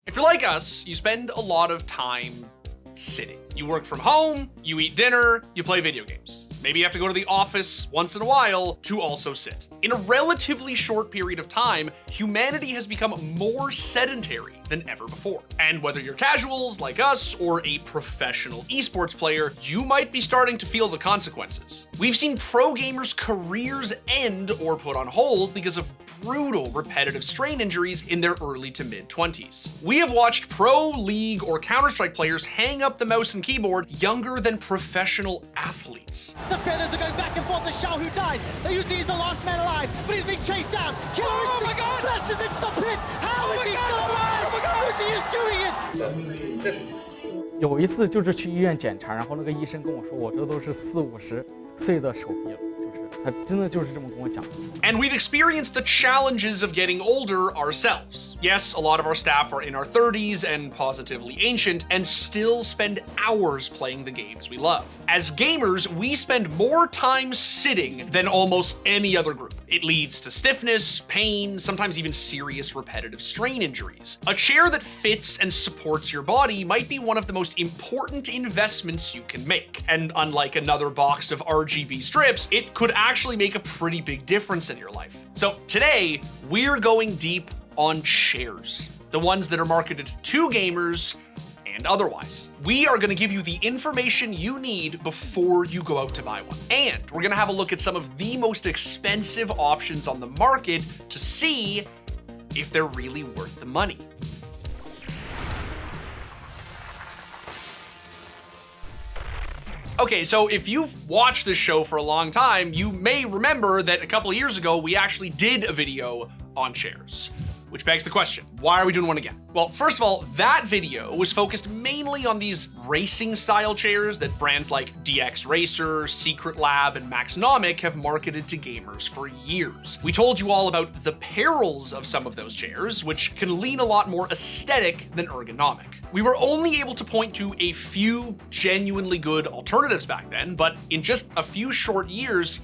If you're like us, you spend a lot of time sitting. You work from home, you eat dinner, you play video games. Maybe you have to go to the office once in a while to also sit. In a relatively short period of time, humanity has become more sedentary than ever before. And whether you're casuals like us or a professional esports player, you might be starting to feel the consequences. We've seen pro gamers' careers end or put on hold because of brutal repetitive strain injuries in their early to mid-20s. We have watched pro, league, or Counter-Strike players hang up the mouse and keyboard younger than professional athletes. The feathers are going back and forth to show who dies. They usually he's the last man alive, but he's being chased down. Killer flashes into the pit. How is he still alive? Lucy is doing it. 有一次就是去医院检查，然后那个医生跟我说，我这都是40、50岁的手臂了。 And we've experienced the challenges of getting older ourselves. Yes, a lot of our staff are in our 30s and positively ancient and still spend hours playing the games we love. As gamers, we spend more time sitting than almost any other group. It leads to stiffness, pain, sometimes even serious repetitive strain injuries. A chair that fits and supports your body might be one of the most important investments you can make. And unlike another box of RGB strips, it could actually make a pretty big difference in your life. So today, we're going deep on chairs, the ones that are marketed to gamers and otherwise. We are gonna give you the information you need before you go out to buy one. And we're gonna have a look at some of the most expensive options on the market to see if they're really worth the money. Okay, so if you've watched this show for a long time, you may remember that a couple of years ago, we actually did a video on chairs. Which begs the question, why are we doing one again? Well, first of all, that video was focused mainly on these racing style chairs that brands like DX Racer, Secret Lab, and Maxnomic have marketed to gamers for years. We told you all about the perils of some of those chairs, which can lean a lot more aesthetic than ergonomic. We were only able to point to a few genuinely good alternatives back then, but in just a few short years,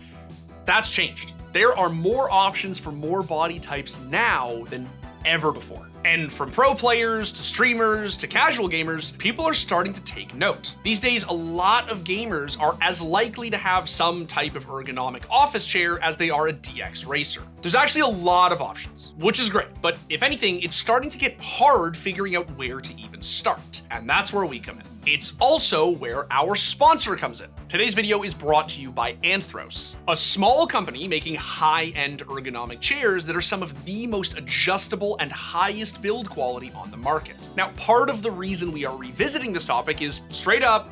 that's changed. There are more options for more body types now than ever before. And from pro players to streamers to casual gamers, people are starting to take note. These days, a lot of gamers are as likely to have some type of ergonomic office chair as they are a DX Racer. There's actually a lot of options, which is great, but if anything, it's starting to get hard figuring out where to even start. And that's where we come in. It's also where our sponsor comes in. Today's video is brought to you by Anthros, a small company making high-end ergonomic chairs that are some of the most adjustable and highest build quality on the market. Now, part of the reason we are revisiting this topic is straight up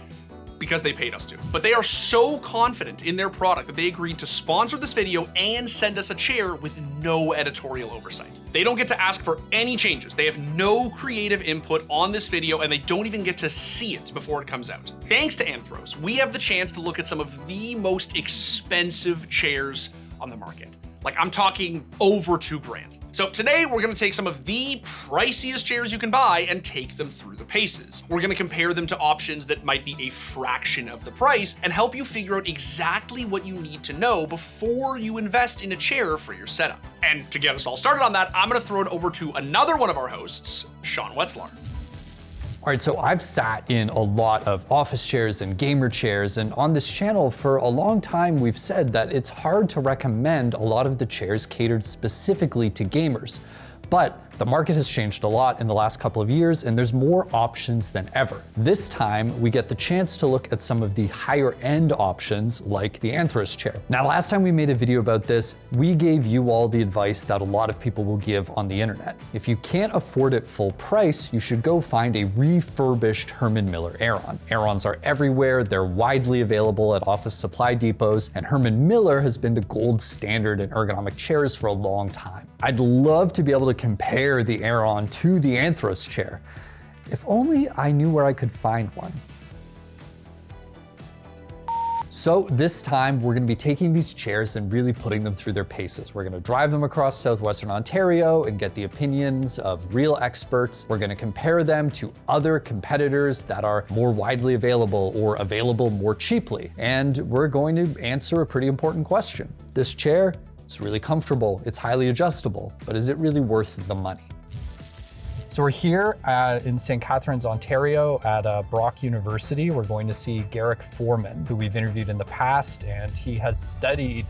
because they paid us to. But they are so confident in their product that they agreed to sponsor this video and send us a chair with no editorial oversight. They don't get to ask for any changes. They have no creative input on this video, and they don't even get to see it before it comes out. Thanks to Anthros, we have the chance to look at some of the most expensive chairs on the market. Like, I'm talking over $2,000. So today we're gonna take some of the priciest chairs you can buy and take them through the paces. We're gonna compare them to options that might be a fraction of the price and help you figure out exactly what you need to know before you invest in a chair for your setup. And to get us all started on that, I'm gonna throw it over to another one of our hosts, Sean Wetzlar. All right, so I've sat in a lot of office chairs and gamer chairs, and on this channel for a long time we've said that it's hard to recommend a lot of the chairs catered specifically to gamers. But the market has changed a lot in the last couple of years, and there's more options than ever. This time, we get the chance to look at some of the higher end options like the Anthros chair. Now, last time we made a video about this, we gave you all the advice that a lot of people will give on the internet. If you can't afford it full price, you should go find a refurbished Herman Miller Aeron. Aerons are everywhere, they're widely available at office supply depots, and Herman Miller has been the gold standard in ergonomic chairs for a long time. I'd love to be able to compare the Aeron to the Anthros chair. If only I knew where I could find one. So this time we're gonna be taking these chairs and really putting them through their paces. We're gonna drive them across southwestern Ontario and get the opinions of real experts. We're gonna compare them to other competitors that are more widely available or available more cheaply. And we're going to answer a pretty important question. This chair, it's really comfortable, it's highly adjustable, but is it really worth the money? So we're here in St. Catharines, Ontario at Brock University. We're going to see Garrick Foreman, who we've interviewed in the past, and he has studied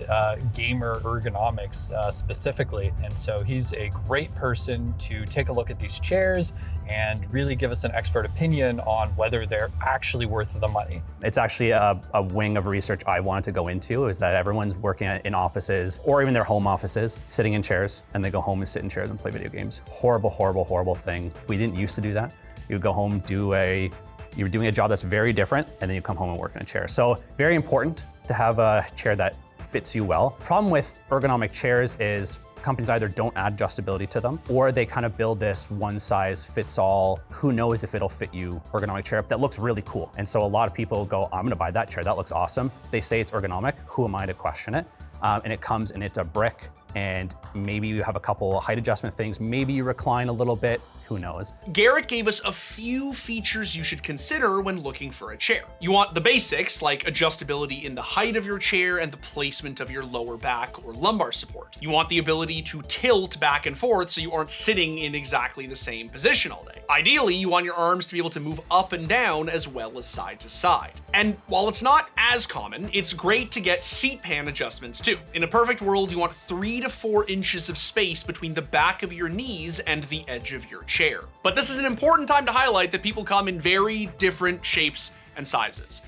gamer ergonomics specifically. And so he's a great person to take a look at these chairs and really give us an expert opinion on whether they're actually worth the money. It's actually a wing of research I wanted to go into, is that everyone's working in offices or even their home offices, sitting in chairs, and they go home and sit in chairs and play video games. Horrible, horrible, horrible thing. We didn't used to do that. You would go home, you're doing a job that's very different, and then you come home and work in a chair. So very important to have a chair that fits you well. Problem with ergonomic chairs is companies either don't add adjustability to them, or they kind of build this one size fits all, who knows if it'll fit you ergonomic chair that looks really cool. And so a lot of people go, I'm gonna buy that chair, that looks awesome. They say it's ergonomic, who am I to question it? And it comes and it's a brick, and maybe you have a couple height adjustment things, maybe you recline a little bit, who knows? Garrick gave us a few features you should consider when looking for a chair. You want the basics, like adjustability in the height of your chair and the placement of your lower back or lumbar support. You want the ability to tilt back and forth so you aren't sitting in exactly the same position all day. Ideally, you want your arms to be able to move up and down as well as side to side. And while it's not as common, it's great to get seat pan adjustments too. In a perfect world, you want 3 to 4 inches of space between the back of your knees and the edge of your chair. But this is an important time to highlight that people come in very different shapes and sizes.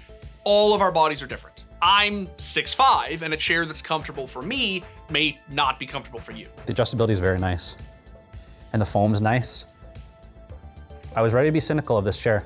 All of our bodies are different. I'm 6'5", and a chair that's comfortable for me may not be comfortable for you. The adjustability is very nice, and the foam's nice. I was ready to be cynical of this chair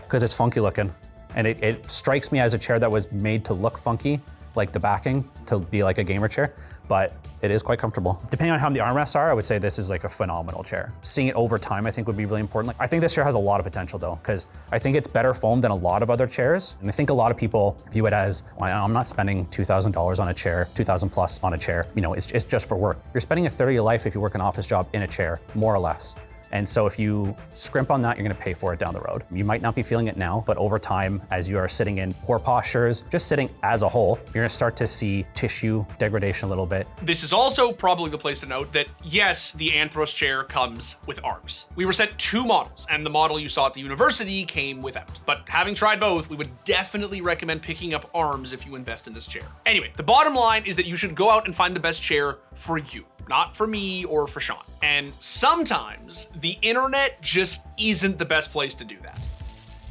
because it's funky looking, and it strikes me as a chair that was made to look funky, like the backing to be like a gamer chair, but it is quite comfortable. Depending on how the armrests are, I would say this is like a phenomenal chair. Seeing it over time, I think would be really important. I think this chair has a lot of potential though, because I think it's better foam than a lot of other chairs. And I think a lot of people view it as, well, I'm not spending $2,000 on a chair, 2,000 plus on a chair. You know, it's just for work. You're spending a third of your life if you work an office job in a chair, more or less. And so if you scrimp on that, you're gonna pay for it down the road. You might not be feeling it now, but over time, as you are sitting in poor postures, just sitting as a whole, you're gonna start to see tissue degradation a little bit. This is also probably the place to note that yes, the Anthros chair comes with arms. We were sent 2 models, and the model you saw at the university came without. But having tried both, we would definitely recommend picking up arms if you invest in this chair. Anyway, the bottom line is that you should go out and find the best chair for you, not for me or for Sean. And sometimes the internet just isn't the best place to do that.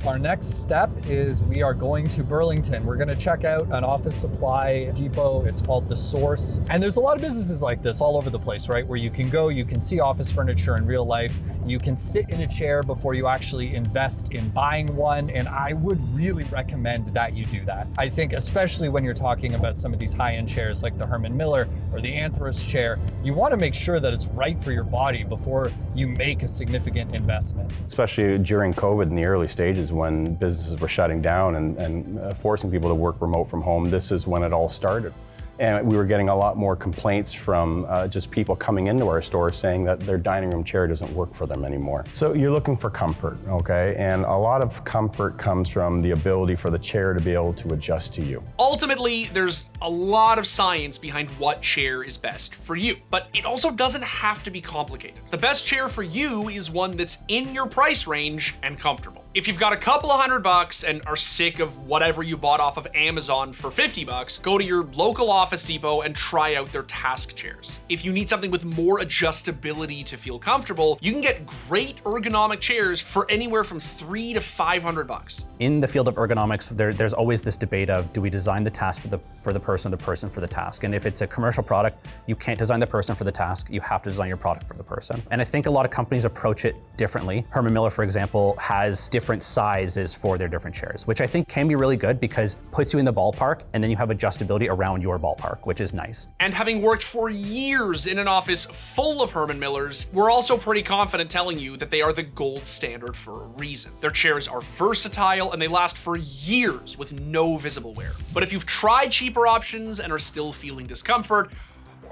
Our next step is we are going to Burlington. We're gonna check out an office supply depot. It's called The Source. And there's a lot of businesses like this all over the place, right? Where you can go, you can see office furniture in real life. You can sit in a chair before you actually invest in buying one. And I would really recommend that you do that. I think especially when you're talking about some of these high-end chairs like the Herman Miller or the Anthros chair, you wanna make sure that it's right for your body before you make a significant investment. Especially during COVID in the early stages when businesses were shutting down and forcing people to work remote from home, this is when it all started. And we were getting a lot more complaints from just people coming into our store saying that their dining room chair doesn't work for them anymore. So you're looking for comfort, okay? And a lot of comfort comes from the ability for the chair to be able to adjust to you. Ultimately, there's a lot of science behind what chair is best for you, but it also doesn't have to be complicated. The best chair for you is one that's in your price range and comfortable. If you've got a couple of $100 and are sick of whatever you bought off of Amazon for $50, go to your local Office Depot and try out their task chairs. If you need something with more adjustability to feel comfortable, you can get great ergonomic chairs for anywhere from $300 to $500. In the field of ergonomics, there's always this debate of, do we design the task for the person for the task? And if it's a commercial product, you can't design the person for the task, you have to design your product for the person. And I think a lot of companies approach it differently. Herman Miller, for example, has different sizes for their different chairs, which I think can be really good because it puts you in the ballpark and then you have adjustability around your ballpark, which is nice. And having worked for years in an office full of Herman Millers, we're also pretty confident telling you that they are the gold standard for a reason. Their chairs are versatile and they last for years with no visible wear. But if you've tried cheaper options and are still feeling discomfort,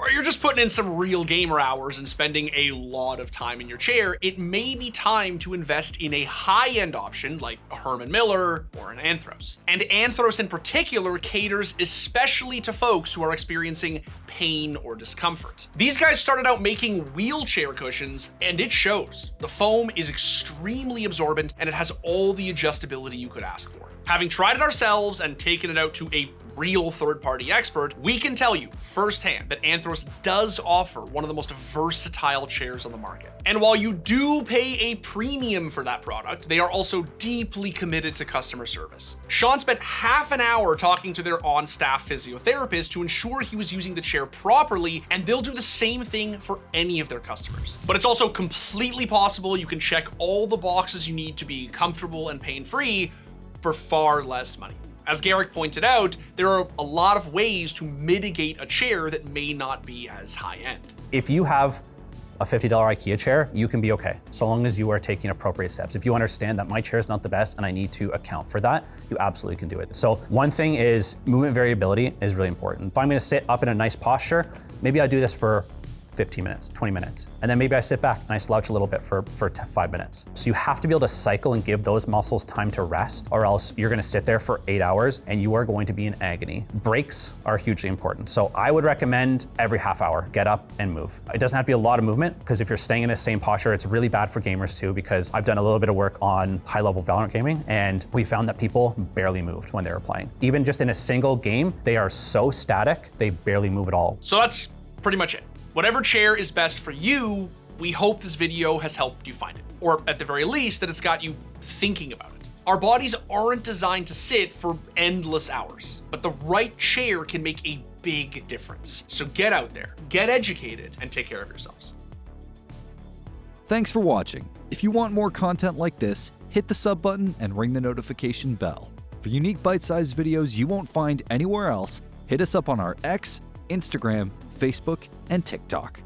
or you're just putting in some real gamer hours and spending a lot of time in your chair, it may be time to invest in a high-end option like a Herman Miller or an Anthros. And Anthros in particular caters especially to folks who are experiencing pain or discomfort. These guys started out making wheelchair cushions, and it shows. The foam is extremely absorbent and it has all the adjustability you could ask for. Having tried it ourselves and taken it out to a real third-party expert, we can tell you firsthand that Anthros does offer one of the most versatile chairs on the market. And while you do pay a premium for that product, they are also deeply committed to customer service. Sean spent half an hour talking to their on-staff physiotherapist to ensure he was using the chair properly, and they'll do the same thing for any of their customers. But it's also completely possible you can check all the boxes you need to be comfortable and pain-free for far less money. As Garrick pointed out, there are a lot of ways to mitigate a chair that may not be as high-end. If you have a $50 IKEA chair, you can be okay, so long as you are taking appropriate steps. If you understand that my chair is not the best and I need to account for that, you absolutely can do it. So one thing is movement variability is really important. If I'm gonna sit up in a nice posture, maybe I do this for 15 minutes, 20 minutes. And then maybe I sit back and I slouch a little bit for 5 minutes. So you have to be able to cycle and give those muscles time to rest, or else you're gonna sit there for 8 hours and you are going to be in agony. Breaks are hugely important. So I would recommend every half hour, get up and move. It doesn't have to be a lot of movement, because if you're staying in the same posture, it's really bad for gamers too, because I've done a little bit of work on high-level Valorant gaming, and we found that people barely moved when they were playing. Even just in a single game, they are so static, they barely move at all. So that's pretty much it. Whatever chair is best for you, we hope this video has helped you find it, or at the very least that it's got you thinking about it. Our bodies aren't designed to sit for endless hours, but the right chair can make a big difference. So get out there, get educated, and take care of yourselves. Thanks for watching. If you want more content like this, hit the sub button and ring the notification bell. For unique bite-sized videos you won't find anywhere else, hit us up on our X, Instagram, Facebook, and TikTok.